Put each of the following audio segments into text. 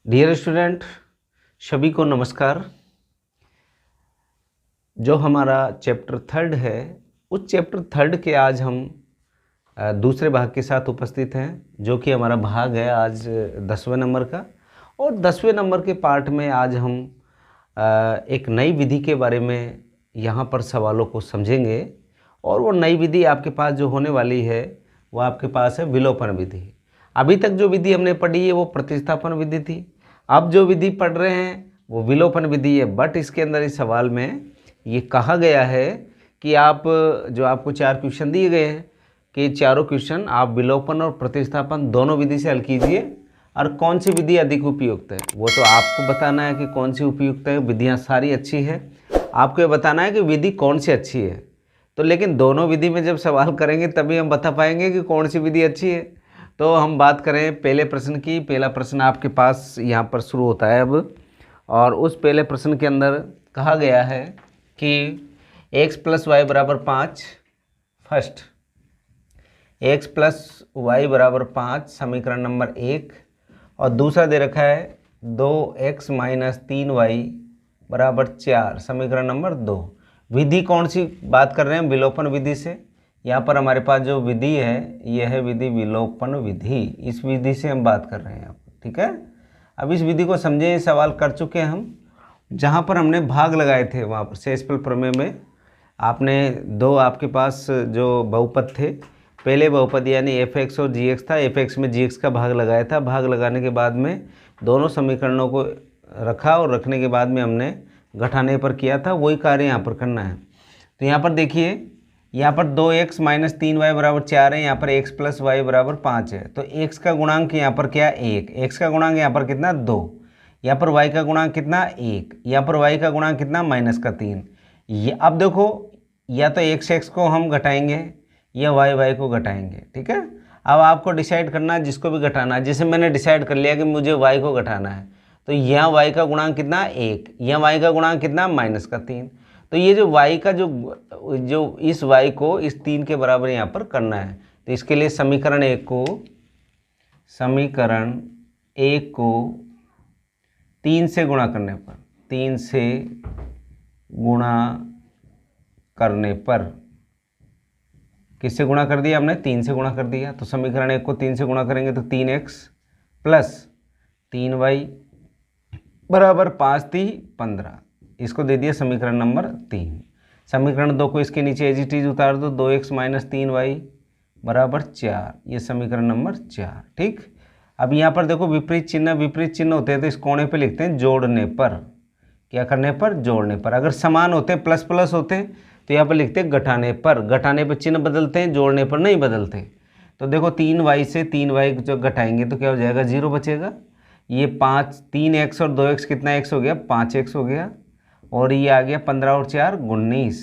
Dear student, सभी को नमस्कार। जो हमारा चैप्टर थर्ड है, उस चैप्टर थर्ड के आज हम दूसरे भाग के साथ उपस्थित हैं, जो कि हमारा भाग है आज 10वें नंबर का। और 10वें नंबर के पार्ट में आज हम एक नई विधि के बारे में यहाँ पर सवालों को समझेंगे। और वो नई विधि आपके पास जो होने वाली है वो आपके पास है विलोपन विधि। अभी तक जो विधि हमने पढ़ी है वो प्रतिस्थापन विधि थी। अब जो विधि पढ़ रहे हैं वो विलोपन विधि है। बट इसके अंदर इस सवाल में ये कहा गया है कि आप जो आपको 4 क्वेश्चन दिए गए हैं कि चारों क्वेश्चन आप विलोपन और प्रतिस्थापन दोनों विधि से हल कीजिए और कौन सी विधि अधिक उपयुक्त है वो तो आपको बताना है कि कौन सी उपयुक्त है। विधियाँ सारी अच्छी है, आपको ये बताना है कि विधि कौन सी अच्छी है। तो लेकिन दोनों विधि में जब सवाल करेंगे तभी हम बता पाएंगे कि कौन सी विधि अच्छी है। तो हम बात करें पहले प्रश्न की। पहला प्रश्न आपके पास यहाँ पर शुरू होता है अब, और उस पहले प्रश्न के अंदर कहा गया है कि x + y = 5। First x + y = 5 समीकरण नंबर 1, और दूसरा दे रखा है 2x - 3y = 4 समीकरण नंबर 2। विधि कौन सी बात कर रहे हैं? विलोपन विधि से। यहाँ पर हमारे पास जो विधि है यह है विधि विलोपन विधि। इस विधि से हम बात कर रहे हैं यहाँ पर, ठीक है। अब इस विधि को समझें। सवाल कर चुके हैं हम, जहाँ पर हमने भाग लगाए थे वहाँ पर शेषफल प्रमेय में आपने दो आपके पास जो बहुपद थे, पहले बहुपद यानी f(x) और g(x) था। f(x) में g(x) का भाग लगाया था। भाग लगाने के बाद में दोनों समीकरणों को रखा और रखने के बाद में हमने घटाने पर किया था। वही कार्य यहाँ पर करना है। तो यहाँ पर देखिए, यहाँ पर 2x - 3y = 4 है। यहाँ पर x + y = 5 है। तो x का गुणांक यहाँ पर क्या? 1। x का गुणांक यहाँ पर कितना? 2। यहाँ पर y का गुणांक कितना? 1। यहाँ पर y का गुणांक कितना? -3। ये अब देखो, या तो x को हम घटाएंगे या y को घटाएंगे, ठीक है। अब आपको डिसाइड करना है जिसको भी घटाना है। जैसे मैंने डिसाइड कर लिया कि मुझे y को घटाना है, तो यहाँ y का गुणांक कितना? 1। यहाँ y का गुणांक कितना? -3। तो ये जो y का जो इस y को इस 3 के बराबर यहाँ पर करना है। तो इसके लिए समीकरण 1 को 3 से गुणा करने पर, 3 से गुणा करने पर, किससे गुणा कर दिया हमने? 3 से गुणा कर दिया। तो समीकरण 1 को 3 से गुणा करेंगे तो 3x + 3y = 5 × 15। इसको दे दिया समीकरण नंबर 3। समीकरण 2 को इसके नीचे एज इट इज उतार दो। 2x - 3y = 4। ये समीकरण नंबर 4, ठीक। अब यहाँ पर देखो विपरीत चिन्ह होते हैं तो इस कोने पे लिखते हैं जोड़ने पर। क्या करने पर? जोड़ने पर। अगर समान होते हैं, प्लस होते हैं, तो यहाँ पर लिखते हैं घटाने पर। घटाने पर चिन्ह बदलते हैं, जोड़ने पर नहीं बदलते। तो देखो 3y से 3y जो घटाएंगे तो क्या हो जाएगा? 0 बचेगा। ये 3x और 2x कितना x हो गया? 5x हो गया। और ये आ गया 15 और 4 19।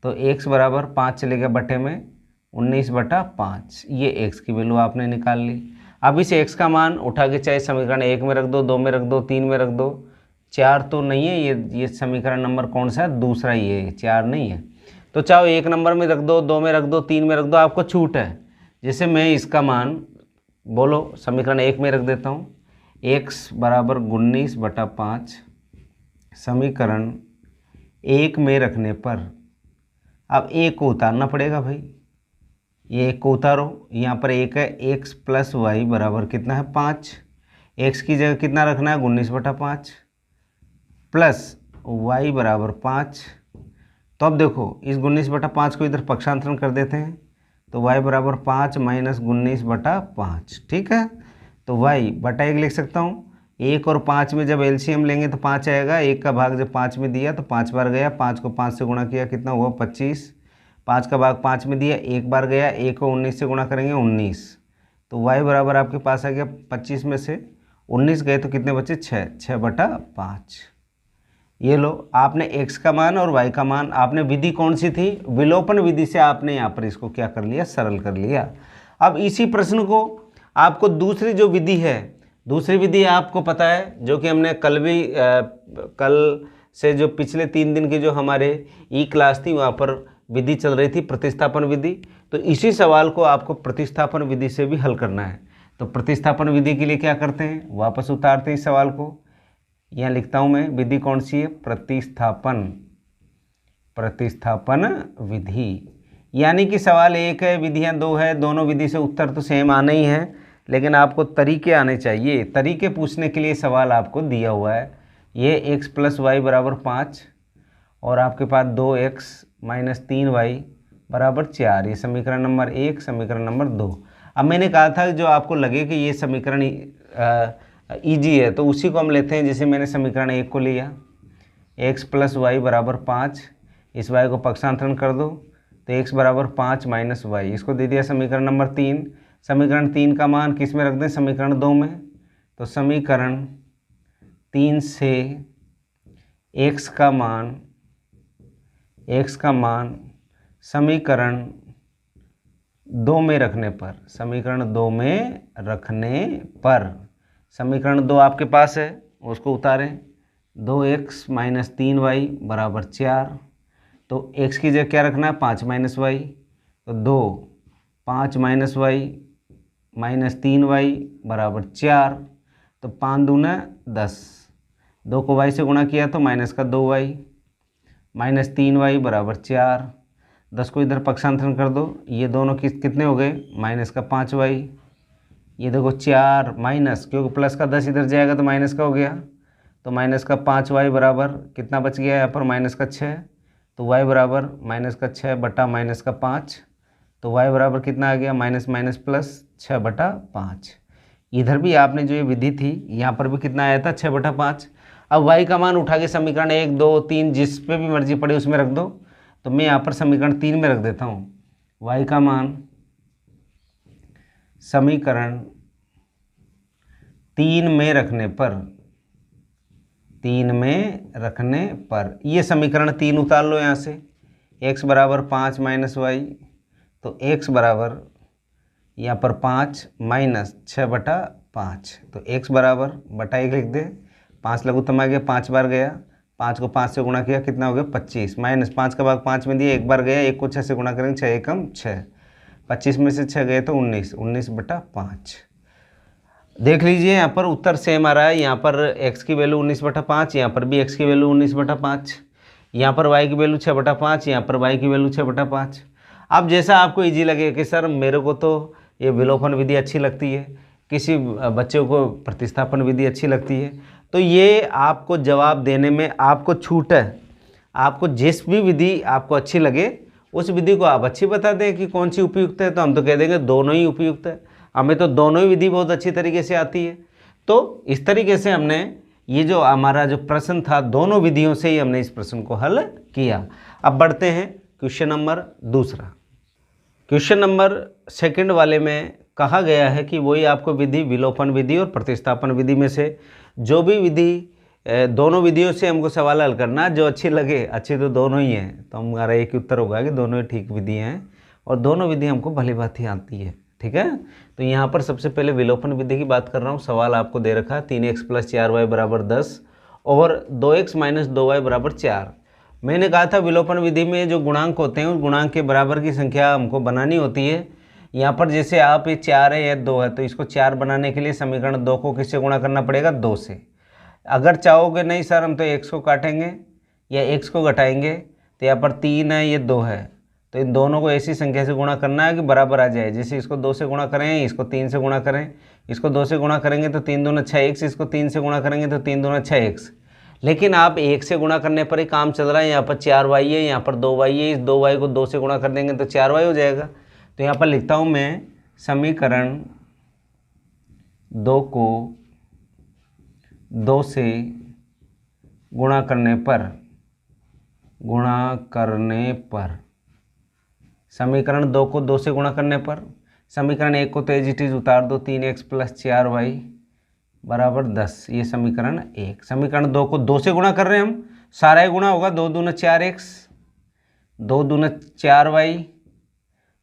तो x = 5 चलेगा बटे में 19/5। ये x की वैल्यू आपने निकाल ली। अब इस x का मान उठा के चाहे समीकरण 1 में रख दो, 2 में रख दो, 3 में रख दो। 4 तो नहीं है, ये समीकरण नंबर कौन सा है? दूसरा ही है, 4 नहीं है। तो चाहे 1 नंबर में रख दो, 2 में रख दो, 3 में रख दो, आपको छूट है। जैसे मैं इसका मान बोलो समीकरण 1 में रख देता हूँ, x = 19/5 समीकरण 1 में रखने पर। अब 1 को उतारना पड़ेगा भाई, ये 1 को उतारो। यहाँ पर 1 है, x + y बराबर कितना है? 5। x की जगह कितना रखना है? 19/5 प्लस y = 5। तो अब देखो इस 19/5 को इधर पक्षांतरण कर देते हैं, तो y = 5 - 19/5, ठीक है। तो y बटा 1 लिख सकता हूँ। 1 और 5 में जब एलसीएम लेंगे तो 5 आएगा। 1 का भाग जब 5 में दिया तो 5 बार गया। 5 को 5 से गुणा किया, कितना हुआ? 25। 5 का भाग 5 में दिया, 1 बार गया। 1 को 19 से गुणा करेंगे 19। तो y बराबर आपके पास आ गया 25 में से 19 गए तो कितने बचे? 6/5। ये लो, आपने x का मान और y का मान, आपने विधि कौन सी थी? विलोपन विधि से आपने यहाँ पर इसको क्या कर लिया? सरल कर लिया। अब इसी प्रश्न को आपको दूसरी जो विधि है, दूसरी विधि आपको पता है जो कि हमने कल से जो पिछले 3 दिन की जो हमारे ई क्लास थी वहाँ पर विधि चल रही थी प्रतिस्थापन विधि। तो इसी सवाल को आपको प्रतिस्थापन विधि से भी हल करना है। तो प्रतिस्थापन विधि के लिए क्या करते हैं, वापस उतारते हैं इस सवाल को। यहाँ लिखता हूँ मैं, विधि कौन सी है, प्रतिस्थापन विधि। यानी कि सवाल एक है, विधियाँ दो है, दोनों विधि से उत्तर तो सेम आना ही है, लेकिन आपको तरीके आने चाहिए। तरीके पूछने के लिए सवाल आपको दिया हुआ है। ये x + y = 5 और आपके पास 2x - 3y = 4। ये समीकरण नंबर 1, समीकरण नंबर 2। अब मैंने कहा था जो आपको लगे कि ये समीकरण ईजी है तो उसी को हम लेते हैं। जैसे मैंने समीकरण 1 को लिया, x + y = 5, इस y को पक्षांतरण कर दो तो x = 5 - y, इसको दे दिया समीकरण नंबर 3। समीकरण 3 का मान किस में रख दें, समीकरण 2 में। तो समीकरण 3 से x का मान समीकरण 2 में रखने पर, समीकरण 2 में रखने पर, समीकरण 2 आपके पास है उसको उतारें। 2x - 3y = 4। तो x की जगह क्या रखना है, 5 - y। तो 2 5 - y - 3y = 4। तो 5 दूना 10, 2 को y से गुणा किया तो -2y - 3y = 4। 10 को इधर पक्षांतरण कर दो, ये दोनों कितने हो गए, -5y। ये देखो 4 माइनस, क्योंकि प्लस का 10 इधर जाएगा तो माइनस का हो गया, तो -5y बराबर कितना बच गया यहाँ पर, -6। तो y बराबर -6 बटा -5, तो y बराबर कितना आ गया, माइनस प्लस 6/5। इधर भी आपने जो ये विधि थी यहाँ पर भी कितना आया था, 6/5। अब y का मान उठा के समीकरण 1, 2, 3 जिस पे भी मर्जी पड़े उसमें रख दो। तो मैं यहाँ पर समीकरण 3 में रख देता हूँ। y का मान समीकरण 3 में रखने पर ये समीकरण 3 उतार लो यहाँ से। x = 5 - y, तो x बराबर यहाँ पर 5 - 6/5। तो x बराबर बटा 1 लिख दे, 5 लघुत्तम आ गया, 5 बार गया, 5 को 5 से गुणा किया कितना हो गया, 25, -5 का भाग 5 में दिया, 1 बार गया, 1 को 6 से गुणा करेंगे, 6 एकम 6, 25 में से 6 गए तो 19/5। देख लीजिए यहाँ पर उत्तर सेम आ रहा है। यहाँ पर x की वैल्यू 19/5, यहाँ पर भी x की वैल्यू 19/5, यहाँ पर y की वैल्यू 6/5, यहाँ पर y की वैल्यू 6/5। अब जैसा आपको इजी लगे कि सर मेरे को तो ये विलोपन विधि अच्छी लगती है, किसी बच्चे को प्रतिस्थापन विधि अच्छी लगती है, तो ये आपको जवाब देने में आपको छूट है। आपको जिस भी विधि आपको अच्छी लगे उस विधि को आप अच्छी बता दें कि कौन सी उपयुक्त है, तो हम तो कह देंगे दोनों ही उपयुक्त है, हमें तो दोनों ही विधि बहुत अच्छी तरीके से आती है। तो इस तरीके से हमने ये जो हमारा जो प्रश्न था दोनों विधियों से ही हमने इस प्रश्न को हल किया। अब बढ़ते हैं क्वेश्चन नंबर दूसरा। क्वेश्चन नंबर सेकंड वाले में कहा गया है कि वही आपको विधि विलोपन विधि और प्रतिस्थापन विधि में से जो भी विधि, दोनों विधियों से हमको सवाल हल करना, जो अच्छी लगे, अच्छी तो दोनों ही हैं, तो हमारा एक ही उत्तर होगा कि दोनों ही ठीक विधि हैं और दोनों विधि हमको भली भांति आती है। ठीक है, तो यहाँ पर सबसे पहले विलोपन विधि की बात कर रहा हूँ। सवाल आपको दे रखा है 3x + 4y = 10 और 2x - 2y = 4। मैंने कहा था विलोपन विधि में जो गुणांक होते हैं उस गुणांक के बराबर की संख्या हमको बनानी होती है। यहाँ पर जैसे आप ये 4 है या 2 है, तो इसको 4 बनाने के लिए समीकरण 2 को किससे गुणा करना पड़ेगा, 2 से। अगर चाहोगे नहीं सर हम तो x को काटेंगे या x को घटाएंगे, तो यहाँ पर 3 है, ये 2 है, तो इन दोनों को ऐसी संख्या से गुणा करना है कि बराबर आ जाए। जैसे इसको 2 से गुणा करें, इसको 3 से गुणा करें, इसको 2 से गुणा करेंगे तो 3 दूना 6x, इसको 3 से गुणा करेंगे तो 3 दूना 6x। लेकिन आप 1 से गुणा करने पर ही काम चल रहा है। यहाँ पर 4y है, यहाँ पर 2y है, इस 2y को 2 से गुणा कर देंगे तो 4y हो जाएगा। तो यहाँ पर लिखता हूँ मैं समीकरण 2 को 2 से गुणा करने पर समीकरण 2 को 2 से गुणा करने पर समीकरण 1 को तो एज इट इज उतार दो, 3x + 4y = 10। ये समीकरण 1। समीकरण 2 को 2 से गुणा कर रहे हैं हम, सारा ही गुणा होगा, 2 दूना 4x, 2 दूना 4y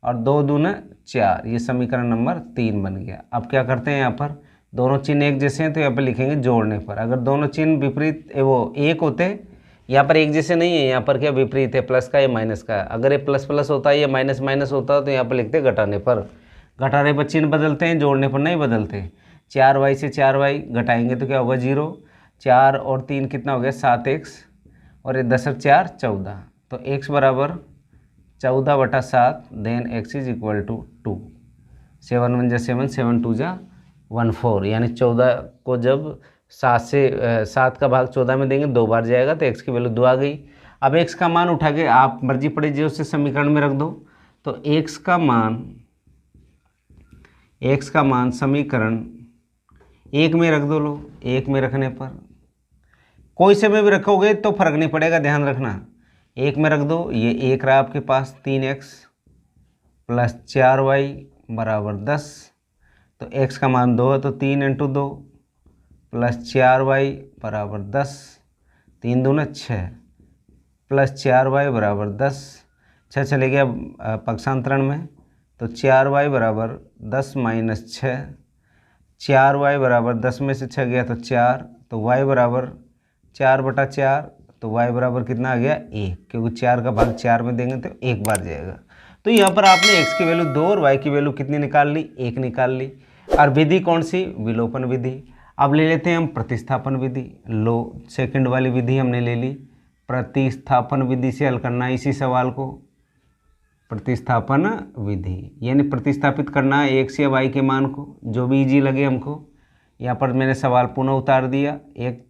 और 2 दूना 4। ये समीकरण नंबर 3 बन गया। अब क्या करते हैं, यहाँ पर दोनों चिन्ह एक जैसे हैं तो यहाँ पर लिखेंगे जोड़ने पर। अगर दोनों चिन्ह विपरीत वो एक होते, यहाँ पर एक जैसे नहीं है, यहाँ पर क्या विपरीत है, प्लस का या माइनस का। अगर ये प्लस प्लस होता है या माइनस माइनस होता है तो यहाँ पर लिखते घटाने पर। घटाने पर चिन्ह बदलते हैं, जोड़ने पर नहीं बदलते। 4y से 4y घटाएंगे तो क्या होगा 0। 4 और 3 कितना हो गया 7x, और ये 10 और 4 14, तो x बराबर 14/7, then x is equal to 2। 7 1 जा 7, 7 2 जा 14, यानी 14 को जब 7 का भाग 14 में देंगे 2 बार जाएगा तो x की वैल्यू 2 आ गई। अब x का मान उठा के आप मर्जी पड़े उसे समीकरण में रख दो, तो x का मान समीकरण 1 में रख दो। लो 1 में रखने पर कोई से में भी रखोगे तो फर्क नहीं पड़ेगा, ध्यान रखना। 1 में रख दो, ये 1 रहा आपके पास, 3x प्लस 4y बराबर 10, तो x का मान 2 है तो 3 × 2 प्लस 4y बराबर 10, 3 दूना 6 प्लस 4y बराबर 10, 6 चले गया पक्षांतरण में, तो 4y बराबर 10 माइनस 6, 4y बराबर 10 में से 6 गया तो 4, तो y बराबर 4/4, तो y बराबर कितना आ गया 1, क्योंकि 4 का भाग 4 में देंगे तो 1 बार जाएगा। तो यहाँ पर आपने x की वैल्यू 2 और y की वैल्यू कितनी निकाल ली, 1 निकाल ली। और विधि कौन सी, विलोपन विधि। अब ले लेते हैं हम प्रतिस्थापन विधि। लो सेकंड वाली विधि हमने ले ली, प्रतिस्थापन विधि से हल करना है इसी सवाल को। प्रतिस्थापन विधि यानी प्रतिस्थापित करना है x या y के मान को, जो भी इजी लगे हमको। यहाँ पर मैंने सवाल पुनः उतार दिया।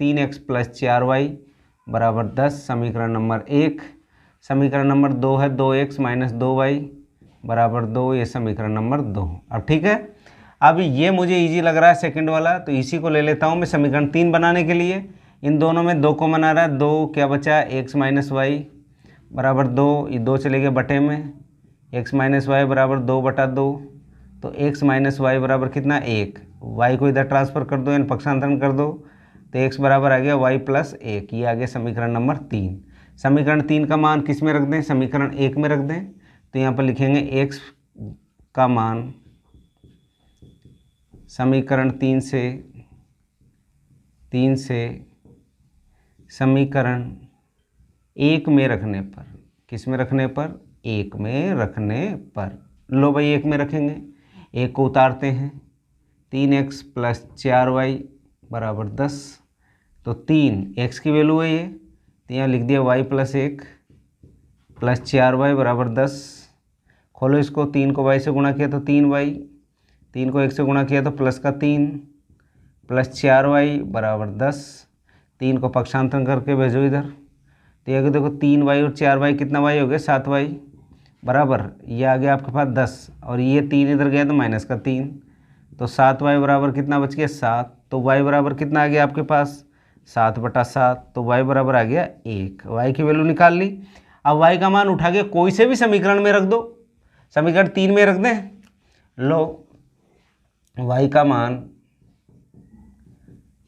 3x प्लस 4y बराबर 10, समीकरण नंबर 1। समीकरण नंबर 2 है 2x माइनस 2y बराबर 2, ये समीकरण नंबर 2। अब ठीक है, अब ये मुझे इजी लग रहा है सेकंड वाला, तो इसी को ले लेता हूँ मैं समीकरण 3 बनाने के लिए। इन दोनों में 2 कॉमन आ रहा है, 2 क्या बचा x माइनस वाई बराबर 2, ये 2 चले गए बटे में, x माइनस वाई बराबर 2/2, तो x माइनस वाई बराबर कितना 1, y को इधर ट्रांसफ़र कर दो यानी पक्षांतरण कर दो, तो x बराबर आ गया y प्लस 1। ये आ गया समीकरण नंबर 3। समीकरण 3 का मान किस में रख दें, समीकरण 1 में रख दें, तो यहाँ पर लिखेंगे x का मान समीकरण 3 से समीकरण 1 में रखने पर, किस में रखने पर, 1 में रखने पर। लो भाई 1 में रखेंगे, 1 को उतारते हैं, 3x प्लस 4y बराबर 10, तो 3x की वैल्यू है ये, तो यहाँ लिख दिया y प्लस 1 प्लस 4y बराबर 10। खोलो इसको, 3 को y से गुणा किया तो 3y, 3 को 1 से गुणा किया तो प्लस का 3 प्लस 4y बराबर 10। 3 को पक्षांतरण करके भेजो इधर, तो ये देखो 3y और 4y कितना y हो गया 7y बराबर, ये आ गया आपके पास 10, और ये 3 इधर गया तो माइनस का 3, तो 7y बराबर कितना बच गया 7, तो y बराबर कितना आ गया आपके पास 7/7, तो y बराबर आ गया 1। y की वैल्यू निकाल ली। अब y का मान उठा के कोई से भी समीकरण में रख दो, समीकरण 3 में रख दें। लो y का मान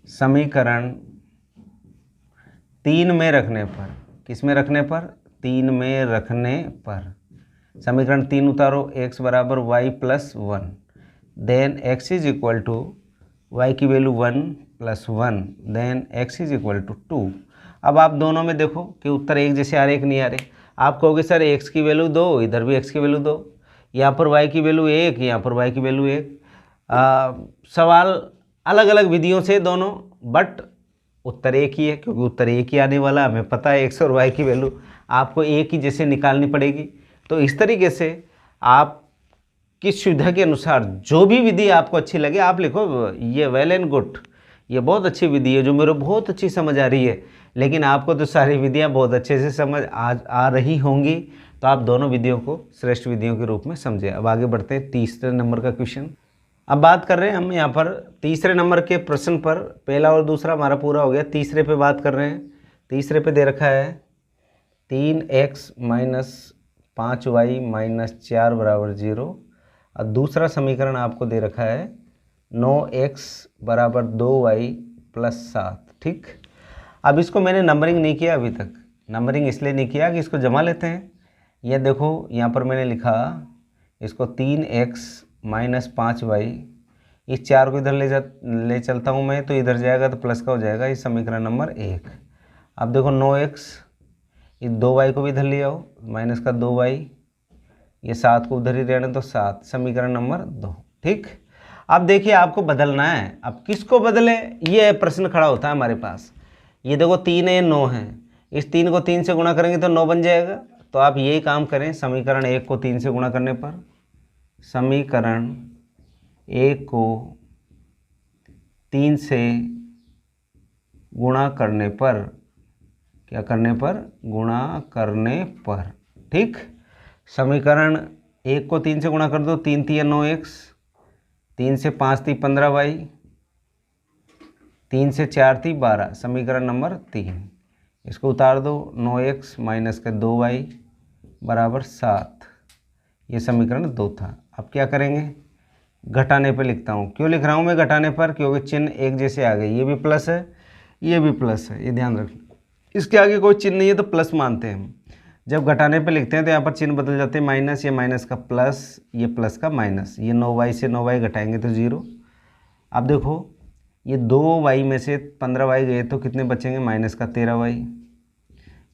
समीकरण 3 में रखने पर, किस में रखने पर, 3 में रखने पर, समीकरण 3 उतारो, x बराबर y plus 1, then x is equal to y की value 1 plus 1, then x is equal to 2। अब आप दोनों में देखो कि उत्तर एक जैसे आ रहे, एक नहीं आ रहे। आप कहोगे सर x की वैल्यू 2, इधर भी x की वैल्यू 2, यहाँ पर y की वैल्यू 1, यहाँ पर y की वैल्यू 1। सवाल अलग अलग विधियों से दोनों, बट उत्तर एक ही है, क्योंकि उत्तर एक ही आने वाला, हमें पता है x और y की वैल्यू आपको एक ही जैसे निकालनी पड़ेगी। तो इस तरीके से आप की सुविधा के अनुसार जो भी विधि आपको अच्छी लगे आप लिखो, ये वेल एंड गुड, ये बहुत अच्छी विधि है जो मेरे बहुत अच्छी समझ आ रही है, लेकिन आपको तो सारी विधियाँ बहुत अच्छे से समझ आ रही होंगी, तो आप दोनों विधियों को श्रेष्ठ विधियों के रूप में समझें। अब आगे बढ़ते हैं तीसरे नंबर का क्वेश्चन। अब बात कर रहे हैं हम यहाँ पर तीसरे नंबर के प्रश्न पर, पहला और दूसरा हमारा पूरा हो गया, तीसरे पे बात कर रहे हैं। तीसरे पे दे रखा है 3x माइनस 5y माइनस 4 बराबर 0, और दूसरा समीकरण आपको दे रखा है 9x बराबर 2y प्लस 7। ठीक, अब इसको मैंने नंबरिंग नहीं किया अभी तक, नंबरिंग इसलिए नहीं किया कि इसको जमा लेते हैं। यह देखो यहाँ पर मैंने लिखा इसको 3x माइनस 5y, इस 4 को इधर ले चलता हूँ मैं, तो इधर जाएगा तो प्लस का हो जाएगा, ये समीकरण नंबर 1। अब देखो 9x, इस 2y को भी इधर ले आओ, माइनस का 2y ये 7 को उधर ही रहने तो 7, समीकरण नंबर 2। ठीक, अब देखिए आपको बदलना है। अब किसको बदले, ये प्रश्न खड़ा होता है हमारे पास। ये देखो 3 है 9 है, इस 3 को 3 से गुणा करेंगे तो 9 बन जाएगा। तो आप यही काम करें, समीकरण 1 को 3 से गुणा करने पर, समीकरण 1 को 3 से गुणा करने पर, क्या करने पर, गुणा करने पर। ठीक, समीकरण 1 को 3 से गुणा कर दो, 3 3 9x, 3 से 5 3 15y, 3 से 4 3 12, समीकरण नंबर 3। इसको उतार दो, 9x माइनस के 2y बराबर 7, ये समीकरण 2 था। अब क्या करेंगे, घटाने पर लिखता हूँ। क्यों लिख रहा हूँ मैं घटाने पर, क्योंकि चिन्ह एक जैसे आ गए, ये भी प्लस है ये भी प्लस है, ये ध्यान रखना। इसके आगे कोई चिन्ह नहीं है तो प्लस मानते हैं हम। जब घटाने पे लिखते हैं तो यहाँ पर चिन्ह बदल जाते हैं, माइनस, ये माइनस का प्लस, ये प्लस का माइनस, ये 9y से 9y घटाएंगे तो 0। अब देखो ये 2y में से 15y गए तो कितने बचेंगे, माइनस का 13y।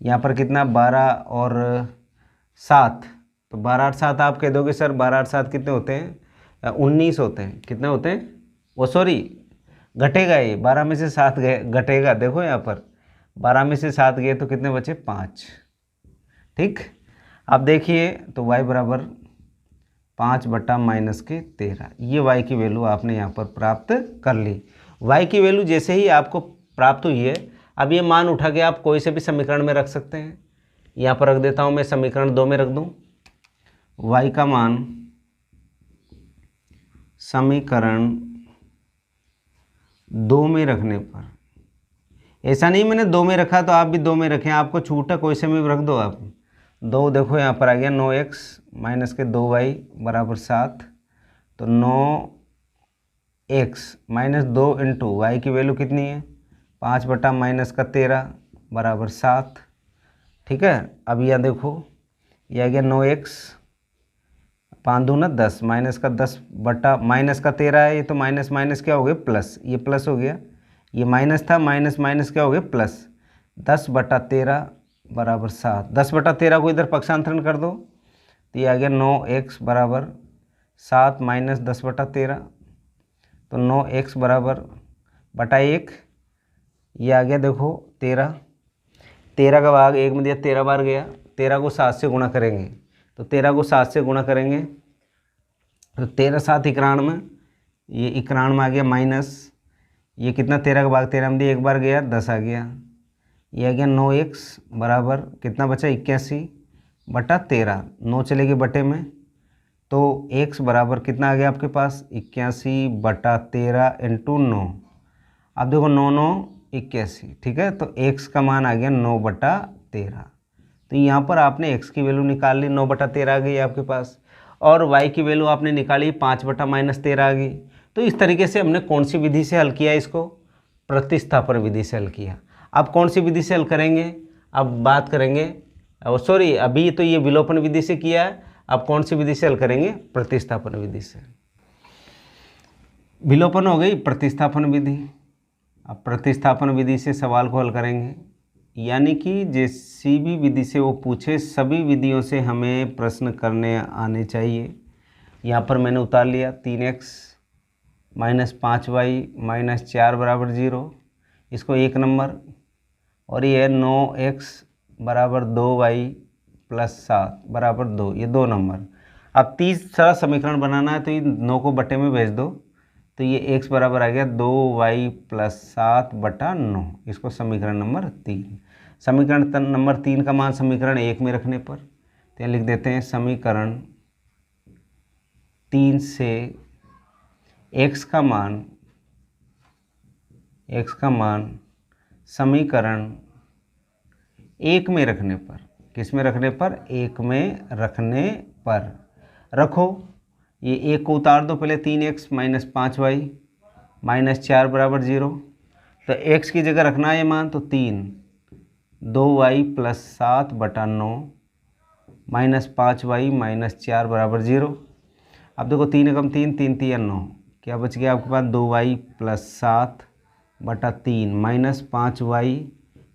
यहाँ पर कितना, 12 और 7, तो 12 और 7 आप कह दोगे सर 12 और 7 कितने होते हैं, 19 होते हैं। कितने होते हैं, वो सॉरी घटेगा, ये 12 में से 7 गए घटेगा, देखो यहाँ पर 12 में से 7 गए तो कितने बचे, 5। ठीक, अब देखिए तो y बराबर 5 बटा माइनस के 13, ये y की वैल्यू आपने यहाँ पर प्राप्त कर ली। y की वैल्यू जैसे ही आपको प्राप्त हुई है, अब ये मान उठा के आप कोई से भी समीकरण में रख सकते हैं। यहाँ पर रख देता हूँ मैं, समीकरण 2 में रख दूँ। y का मान समीकरण 2 में रखने पर, ऐसा नहीं मैंने 2 में रखा तो आप भी 2 में रखें, आपको छूट है कोई से में रख दो आप। 2 देखो यहाँ पर आ गया, 9x माइनस के 2y बराबर 7, तो 9x माइनस 2 इंटू वाई की वैल्यू कितनी है, 5 बटा माइनस का 13 बराबर 7। ठीक है, अब यहाँ देखो ये आ गया 9x, 5 दूना 10, माइनस का 10 बटा माइनस का 13 है, ये तो माइनस माइनस क्या हो गया, प्लस, ये प्लस हो गया, ये माइनस था, माइनस माइनस क्या हो गया, प्लस। 10 बटा 13 बराबर 7, 10 बटा 13 को इधर पक्षांतरण कर दो तो ये आ गया 9x बराबर 7 माइनस 10 बटा 13, तो 9x बराबर बटा 1, ये आ गया देखो 13, 13 का भाग 1 में दिया 13 बार गया, 13 को 7 से गुणा करेंगे, तो 13 को 7 से गुणा करेंगे तो 13 7 91, ये 91 आ गया माइनस, ये कितना 13 का भाग 13 में दिया 1 बार गया 10 आ गया, ये आ गया 9x बराबर कितना बचा 81 बटा 13, 9 चलेगी बटे में, तो x बराबर कितना आ गया आपके पास 81 बटा 13 इंटू 9। अब देखो 9 9 81, ठीक है, तो x का मान आ गया 9 बटा 13। तो यहाँ पर आपने x की वैल्यू निकाल ली, 9 बटा 13 आ गई आपके पास, और y की वैल्यू आपने निकाली 5 बटा माइनस 13 आ गई। तो इस तरीके से हमने कौन सी विधि से हल किया, इसको प्रतिस्थापन विधि से हल किया। अब कौन सी विधि से हल करेंगे, अब बात करेंगे, सॉरी अभी तो ये विलोपन विधि से किया है, अब कौन सी विधि से हल करेंगे, प्रतिस्थापन विधि से। विलोपन हो गई, प्रतिस्थापन विधि। अब प्रतिस्थापन विधि से सवाल को हल करेंगे, यानी कि जैसी भी विधि से वो पूछे सभी विधियों से हमें प्रश्न करने आने चाहिए। यहाँ पर मैंने उतार लिया 3x माइनस 5y माइनस 4 बराबर 0, इसको 1 नंबर, और ये 9x बराबर 2y प्लस 7 बराबर 2, ये 2 नंबर। अब तीसरा समीकरण बनाना है तो ये 9 को बटे में भेज दो, तो ये x बराबर आ गया 2y प्लस 7 बटा 9, इसको समीकरण नंबर 3। समीकरण नंबर 3 का मान समीकरण 1 में रखने पर, तो यहाँ लिख देते हैं समीकरण 3 से x का मान समीकरण 1 में रखने पर, किस में रखने पर, 1 में रखने पर रखो। ये 1 को उतार दो पहले, 3x माइनस 5y माइनस 4 बराबर 0, तो x की जगह रखना है ये मान, तो 3 2y प्लस 7 बटा 9 माइनस 5y माइनस 4 बराबर 0। अब देखो 3 एकम 3, 3 3 9, क्या बच गया आपके पास 2y प्लस 7 बटा 3 माइनस 5y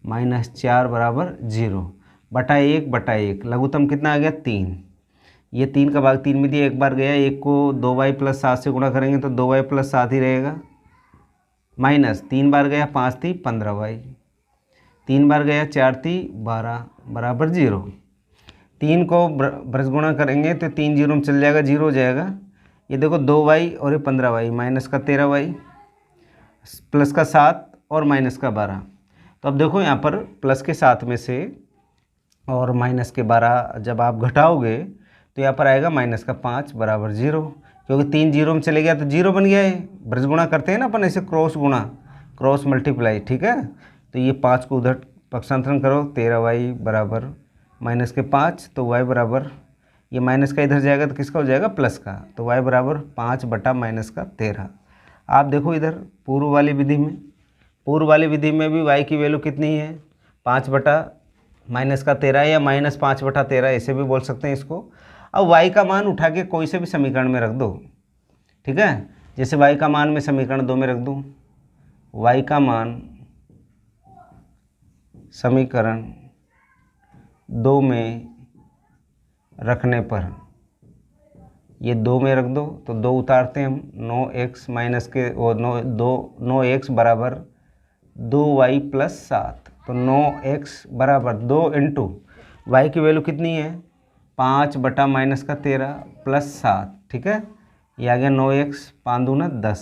माइनस 4 बराबर 0 बटा 1 लघुत्तम कितना आ गया 3। ये 3 का भाग 3 में दिया, एक बार गया, एक को 2y+7 से गुणा करेंगे तो 2y+7 ही रहेगा, माइनस 3 बार गया 5 थी 15y, 3 बार गया 4 थी 12 बराबर 0। 3 को ब्रश गुणा करेंगे तो 3 जीरो में चल जाएगा, 0 हो जाएगा। ये देखो 2y और ये 15y, माइनस का 13y प्लस का 7 और माइनस का 12। तो अब देखो यहाँ पर प्लस के 7 में से और माइनस के 12 जब आप घटाओगे तो यहाँ पर आएगा माइनस का 5 बराबर 0, क्योंकि 3 जीरो में चले गया तो 0 बन गया है। ब्रज गुणा करते हैं ना अपन ऐसे, क्रॉस गुणा, क्रॉस मल्टीप्लाई, ठीक है। तो ये 5 को उधर पक्षांतरण करो, 13y बराबर माइनस के 5, तो y बराबर, ये माइनस का इधर जाएगा तो किसका हो जाएगा, प्लस का, तो y बराबर 5 बटा माइनस का 13। आप देखो इधर पूर्व वाली विधि में, पूर्व वाली विधि में भी y की वैल्यू कितनी है, 5 बटा माइनस का 13 या माइनस 5 बटा 13, ऐसे भी बोल सकते हैं इसको। अब y का मान उठा के कोई से भी समीकरण में रख दो, ठीक है। जैसे y का मान मैं समीकरण 2 में रख दूँ, y का मान समीकरण 2 में रखने पर, ये 2 में रख दो तो 2 उतारते हैं हम, 9x माइनस के वो 9x बराबर 2y+7, तो 9x बराबर 2 इंटू वाई की वैल्यू कितनी है, 5 बटा माइनस का 13 प्लस 7, ठीक है। ये आ गया 9x 5 दूना 10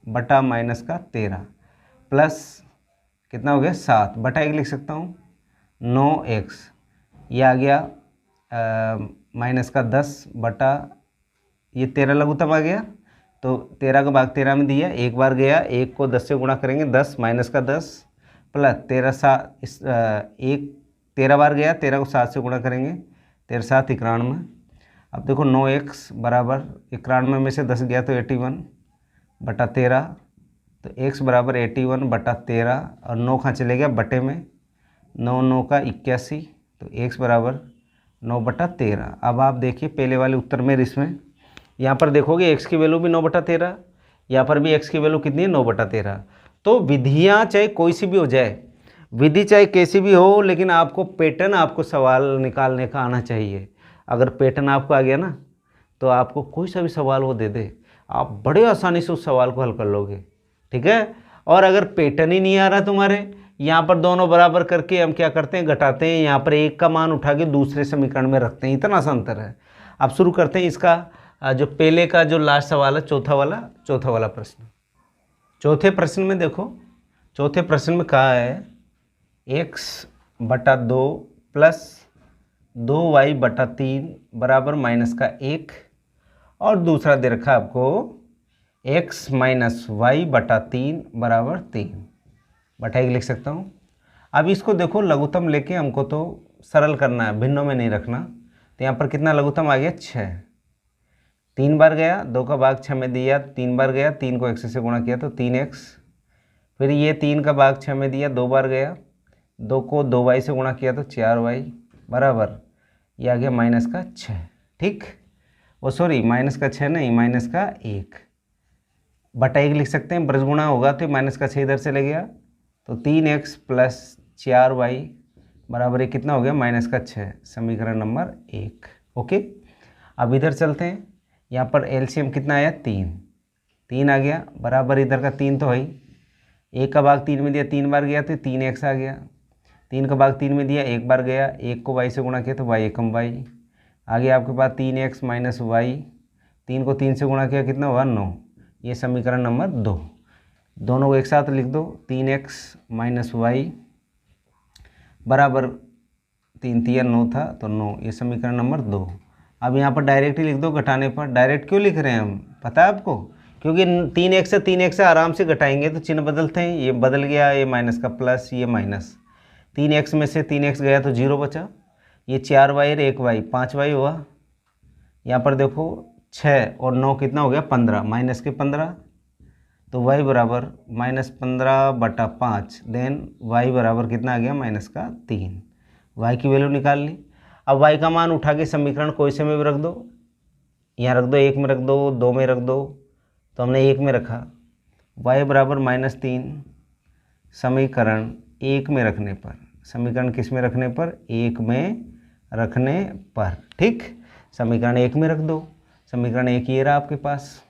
बटा माइनस का 13 प्लस कितना हो गया 7 बटा 1 लिख सकता हूँ 9x, ये आ गया माइनस का 10 बटा ये 13 लघुत्तम आ गया, तो 13 का भाग 13 में दिया, एक बार गया, एक को 10 से गुणा करेंगे 10 माइनस का 10 प्लस 13 बार गया, 13 को 7 से गुणा करेंगे, 13 7 91। अब देखो 9x बराबर 91 में से 10 गया तो 81 बटा 13, तो x बराबर 81 बटा 13 और 9 कहाँ चले गया बटे में, 9 9 का 81, तो x बराबर 9 बटा 13। अब आप देखिए पहले वाले उत्तर में इसमें यहाँ पर देखोगे x की वैल्यू भी 9 बटा 13, यहाँ पर भी x की वैल्यू कितनी है 9 बटा 13। तो विधियाँ चाहे कोई सी भी हो जाए, विधि चाहे कैसी भी हो, लेकिन आपको पैटर्न, आपको सवाल निकालने का आना चाहिए। अगर पैटर्न आपको आ गया ना तो आपको कोई सा भी सवाल वो दे दे, आप बड़े आसानी से उस सवाल को हल कर लोगे, ठीक है। और अगर पैटर्न ही नहीं आ रहा तुम्हारे, यहाँ पर दोनों बराबर करके हम क्या करते हैं, घटाते हैं, यहाँ पर एक का मान उठा के दूसरे समीकरण में रखते हैं, इतना सा अंतर है। अब शुरू करते हैं इसका जो पहले का जो लास्ट सवाल है, चौथा वाला प्रश्न। चौथे प्रश्न में देखो, चौथे प्रश्न में कहा है x बटा 2 प्लस 2y बटा 3 बराबर माइनस का 1, और दूसरा दे रखा है आपको x माइनस वाई बटा 3 बराबर 3 बटा 1 लिख सकता हूँ। अब इसको देखो लघुत्तम लेके हमको तो सरल करना है, भिन्नों में नहीं रखना। तो यहाँ पर कितना लघुत्तम आ गया 6, 3 बार गया, 2 का भाग 6 में दिया, 3 बार गया, 3 को x से गुणा किया तो 3x, फिर ये 3 का भाग 6 में दिया, 2 बार गया, 2 को 2y से गुणा किया तो 4y बराबर, ये आ गया माइनस का 6, ठीक। वो सॉरी माइनस का 6 नहीं, माइनस का 1 बटा 1 लिख सकते हैं। ब्रज गुणा होगा तो माइनस का 6 इधर चले गया, तो 3x प्लस 4y बराबर ये कितना हो गया माइनस का 6, समीकरण नंबर 1, ओके। अब इधर चलते हैं, यहाँ पर एलसीएम कितना आया 3 आ गया, बराबर इधर का 3 तो है ही, 1 का भाग 3 में दिया, 3 बार गया तो 3x आ गया, 3 का भाग 3 में दिया, 1 बार गया, 1 को y से गुणा किया तो y एकम y आ गया आपके पास 3x माइनस वाई, 3 को 3 से गुणा किया कितना हुआ 9, ये समीकरण नंबर 2। दोनों को एक साथ लिख दो, 3x माइनस वाई बराबर 3 3 9 था तो 9, ये समीकरण नंबर 2। अब यहाँ पर डायरेक्ट ही लिख दो घटाने पर। डायरेक्ट क्यों लिख रहे हैं हम, पता है आपको, क्योंकि 3x से आराम से घटाएंगे तो चिन्ह बदलते हैं, ये बदल गया, ये माइनस का प्लस, ये माइनस, 3x में से 3x गया तो 0 बचा, ये 4y और 1y 5y हुआ। यहाँ पर देखो 6 और 9 कितना हो गया 15, माइनस के 15, तो y बराबर माइनस 15 बटा 5, देन y बराबर कितना आ गया माइनस का 3, y की वैल्यू निकाल ली। अब y का मान उठा के समीकरण कोई से में भी रख दो, यहाँ रख दो, 1 में रख दो, 2 में रख दो, तो हमने 1 में रखा, y बराबर -3 समीकरण 1 में रखने पर, समीकरण किस में रखने पर 1 में रखने पर, ठीक। समीकरण 1 में रख दो। समीकरण 1 ये रहा आपके पास,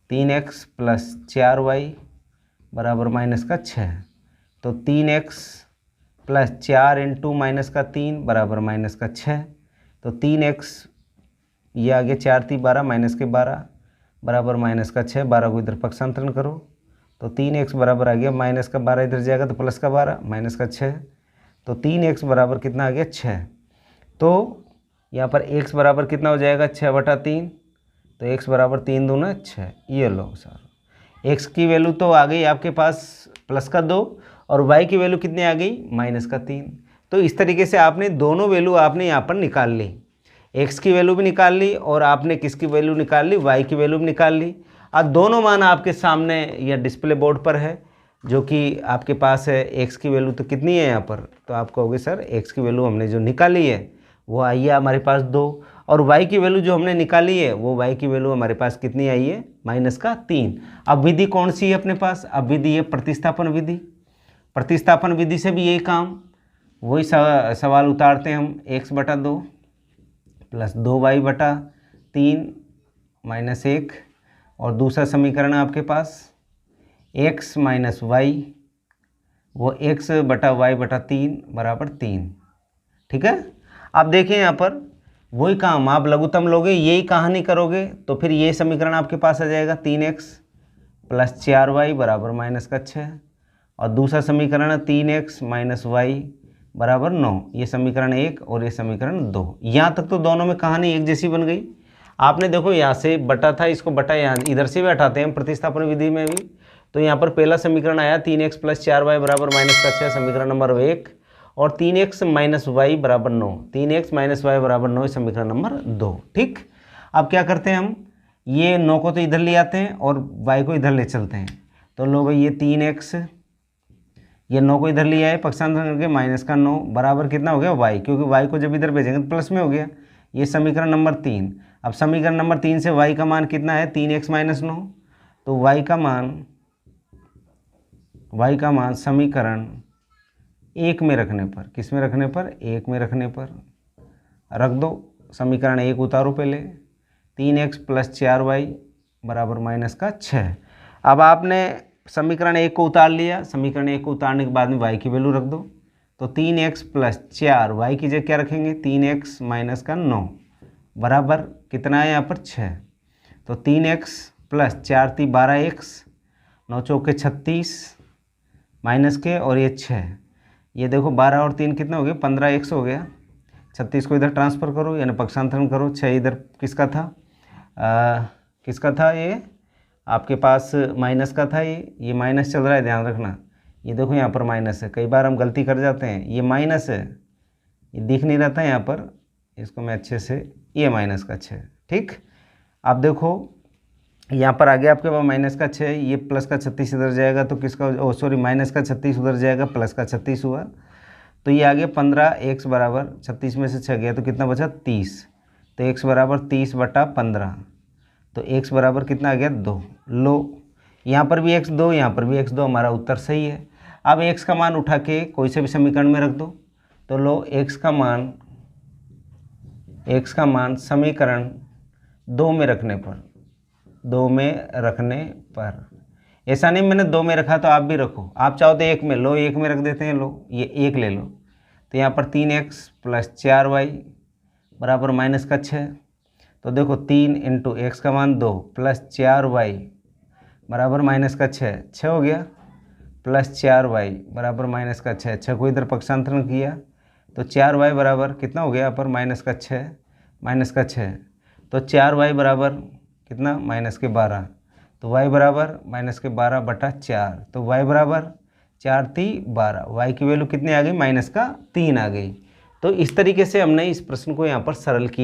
3x प्लस 4y बराबर माइनस का 6। तो 3x प्लस 4 इंटू माइनस का 3 बराबर माइनस का 6। तो 3x ये आ गया 4 3 12 माइनस के 12 बराबर माइनस का 6। 12 को इधर पक्षांतरण करो तो 3x बराबर आ गया माइनस का 12, इधर जाएगा तो प्लस का 12 माइनस का 6। तो 3x बराबर कितना आ गया 6। तो यहाँ पर x बराबर कितना हो जाएगा 6/3। तो x बराबर 3 दूना 6। ये लो सर, x की वैल्यू तो आ गई आपके पास प्लस का 2 और y की वैल्यू कितनी आ गई माइनस का 3। तो इस तरीके से आपने दोनों वैल्यू आपने यहाँ पर निकाल ली, x की वैल्यू भी निकाल ली और आपने किसकी वैल्यू निकाल ली, y की वैल्यू भी निकाल ली। अब दोनों मान आपके सामने या डिस्प्ले बोर्ड पर है, जो कि आपके पास है। x की वैल्यू तो कितनी है यहाँ पर, तो आप कहोगे सर x की वैल्यू हमने जो निकाली है वो आई है हमारे पास 2 और y की वैल्यू जो हमने निकाली है वो y की वैल्यू हमारे पास कितनी आई है माइनस का 3। अब विधि कौन सी है अपने पास, अब विधि है प्रतिस्थापन विधि। प्रतिस्थापन विधि से भी यही काम, वही सवाल उतारते हैं हम। x/2 प्लस 2y/3 माइनस 1 और दूसरा समीकरण है आपके पास x माइनस वाई, वो x/y/3 बराबर 3। ठीक है। अब देखिए यहाँ पर वही काम, आप लघुत्तम लोगे, यही कहानी करोगे तो फिर ये समीकरण आपके पास आ जाएगा 3x प्लस 4y बराबर माइनस का 6 और दूसरा समीकरण है 3x माइनस वाई बराबर 9। ये समीकरण 1 और ये समीकरण 2। यहाँ तक तो दोनों में कहानी एक जैसी बन गई। आपने देखो यहाँ से बटा था, इसको बटा यहाँ इधर से भी हटाते हैं प्रतिस्थापन विधि में भी। तो यहाँ पर पहला समीकरण आया 3x प्लस 4y बराबर माइनस का 6, समीकरण नंबर 1 और 3x माइनस वाई बराबर 9, 3x माइनस वाई बराबर 9 समीकरण नंबर 2। ठीक। अब क्या करते हैं हम, ये 9 को तो इधर ले आते हैं और y को इधर ले चलते हैं। तो लो भाई ये 3x, ये 9 को इधर ले आए पक्षांतरण करके माइनस का 9 बराबर कितना हो गया y, क्योंकि y को जब इधर भेजेंगे तो प्लस में हो गया। ये समीकरण नंबर 3। अब समीकरण नंबर 3 से y का मान कितना है 3x माइनस 9। तो y का मान समीकरण 1 में रखने पर, किस में रखने पर 1 में रखने पर रख दो। समीकरण 1 उतारो पहले, 3x प्लस 4y बराबर माइनस का 6। अब आपने समीकरण 1 को उतार लिया, समीकरण 1 को उतारने के बाद में y की वैल्यू रख दो। तो 3x प्लस 4, y की जगह क्या रखेंगे 3x माइनस का 9 बराबर कितना है यहाँ पर 6। तो 3x प्लस 4 3 12x, 9 चौके 36 माइनस के और ये 6, ये देखो 12 और 3 कितना हो गया 15x हो गया। 36 को इधर ट्रांसफ़र करो यानी पक्षांतरण करो। 6 इधर किसका था, किसका था, ये आपके पास माइनस का था। ये माइनस चल रहा है, ध्यान रखना। ये देखो यहाँ पर माइनस है, कई बार हम गलती कर जाते हैं। ये माइनस है, ये दिख नहीं रहता यहाँ पर, इसको मैं अच्छे से, ये माइनस का 6। ठीक। अब देखो यहाँ पर आ गया आपके पास माइनस का 6, ये प्लस का 36 इधर जाएगा तो किसका, ओ सॉरी माइनस का 36 उधर जाएगा, प्लस का 36 हुआ। तो ये आ गया 15x बराबर 36 में से 6 गया तो कितना बचा 30। तो x बराबर 30/15। तो x बराबर कितना आ गया 2। लो यहाँ पर भी x 2, यहाँ पर भी x 2, हमारा उत्तर सही है। अब x का मान उठा के कोई से भी समीकरण में रख दो। तो लो x का मान समीकरण 2 में रखने पर, 2 में रखने पर, ऐसा नहीं मैंने 2 में रखा तो आप भी रखो, आप चाहो तो 1 में लो, 1 में रख देते हैं। लो ये 1 ले लो। तो यहाँ पर 3x प्लस 4y बराबर माइनस का 6। तो देखो 3 इंटू एक्स का मान 2 प्लस 4y बराबर माइनस का 6 हो गया, प्लस 4y बराबर माइनस का 6 को इधर पक्षांतरण किया तो 4y बराबर कितना हो गया यहाँ पर माइनस का 6। तो 4y बराबर कितना माइनस के 12। तो y बराबर माइनस के 12/4। तो y बराबर 4 3 12, y की वैल्यू कितनी आ गई माइनस का 3 आ गई। तो इस तरीके से हमने इस प्रश्न को यहाँ पर सरल किया।